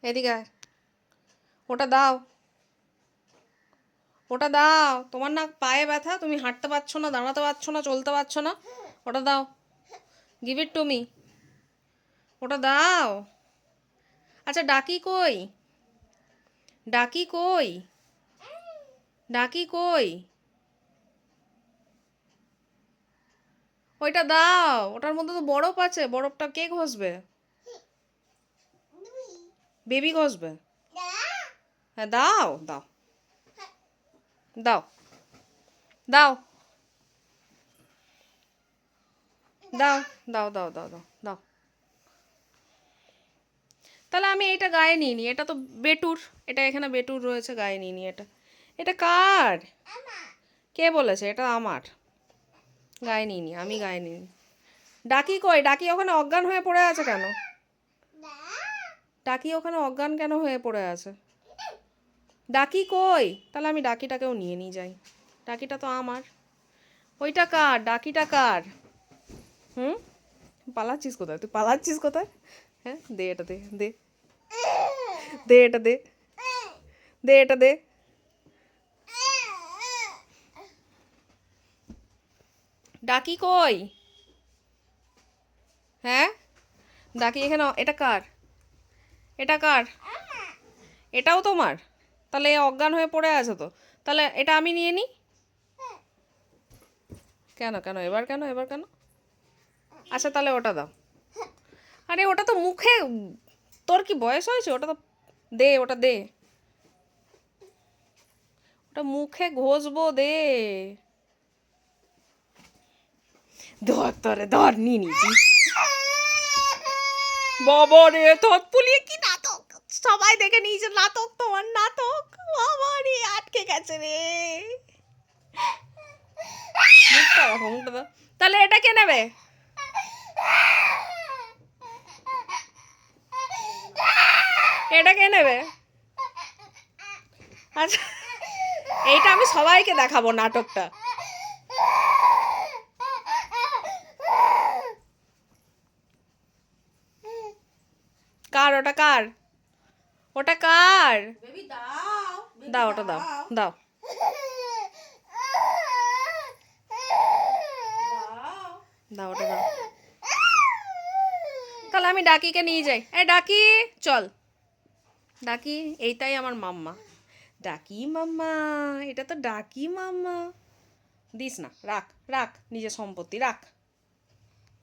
এদিকে আয়। ওটা দাও, ওটা দাও। তোমার না পায়ে ব্যথা, তুমি হাঁটতে পারছো না, দাঁড়াতে পারছো না, চলতে পারছো না। ওটা দাও, গিভ ইট টু মি। ওটা দাও। আচ্ছা ডাকি কই? ডাকি কই? ডাকি কই? ওইটা দাও, ওটার মধ্যে তো বরফ আছে, বরফটা কে ঘষবে? বেবি ঘষবে। হ্যাঁ দাও দাও দাও দাও দাও দাও দাও দাও দাও দাও। তাহলে আমি এইটা গায়ে নিয়ে নি, এটা তো বেটুর, এটা এখানে বেটুর রয়েছে, গায়ে নিয়ে নি এটা। এটা কার? কে বলেছে এটা আমার? গায়ে নিয়ে নি, আমি গায়ে নিয়ে নি। ডাকি কই? ডাকি ওখানে অজ্ঞান হয়ে পড়ে আছে কেন? ডাকি ওখানে অজ্ঞান কেন হয়ে পড়ে আছে? ডাকি কই? তাহলে আমি ডাকিটাকেও নিয়ে নিয়ে যাই, ডাকিটা তো আমার। ওইটা কার? ডাকিটা কার? হুম, পালাচ্ছিস কোথায়? তুই পালাচ্ছিস কোথায়? হ্যাঁ দে, এটা দে, দে দে, এটা দে, দে এটা দে। ডাকি কই? হ্যাঁ ডাকি এখানে, এটা কার? এটা কার? এটাও তোমার? তাহলে এ অজ্ঞান হয়ে পড়ে আছে তো, তাহলে এটা আমি নিয়ে নিই। কেন কেন এবার কেন, এবার কেন? আচ্ছা তাহলে ওটা দাও। আরে ওটা তো মুখে, তোর কি বয়স হয়েছে? ওটা তো দে, ওটা দে, ওটা মুখে ঘষবো, দে। ধর তোরে, ধর নিয়ে নিয়েছি। বাবা রে, থত পুলিয়ে কি নাটক! সবাই দেখে নিয়েছে নাটক, তোমার নাটক। বাবা রে, আটকে গেছে রে। মুখটা দেখো, মুখটা দাও। তাহলে এটা কে নেবে? এটা কে নেবে? আচ্ছা এইটা আমি সবাইকে দেখাবো নাটকটা। কার ওটা? কার ওটা? কার? দাও ওটা, দাও দাও। দাও ওটা দাও। তাহলে আমি ডাকিকে নিয়ে যাই। এই ডাকি চল। ডাকি, এইটাই আমার মাম্মা। ডাকি মাম্মা, এটা তো ডাকি মাম্মা। দিস না, রাখ রাখ, নিজের সম্পত্তি রাখ।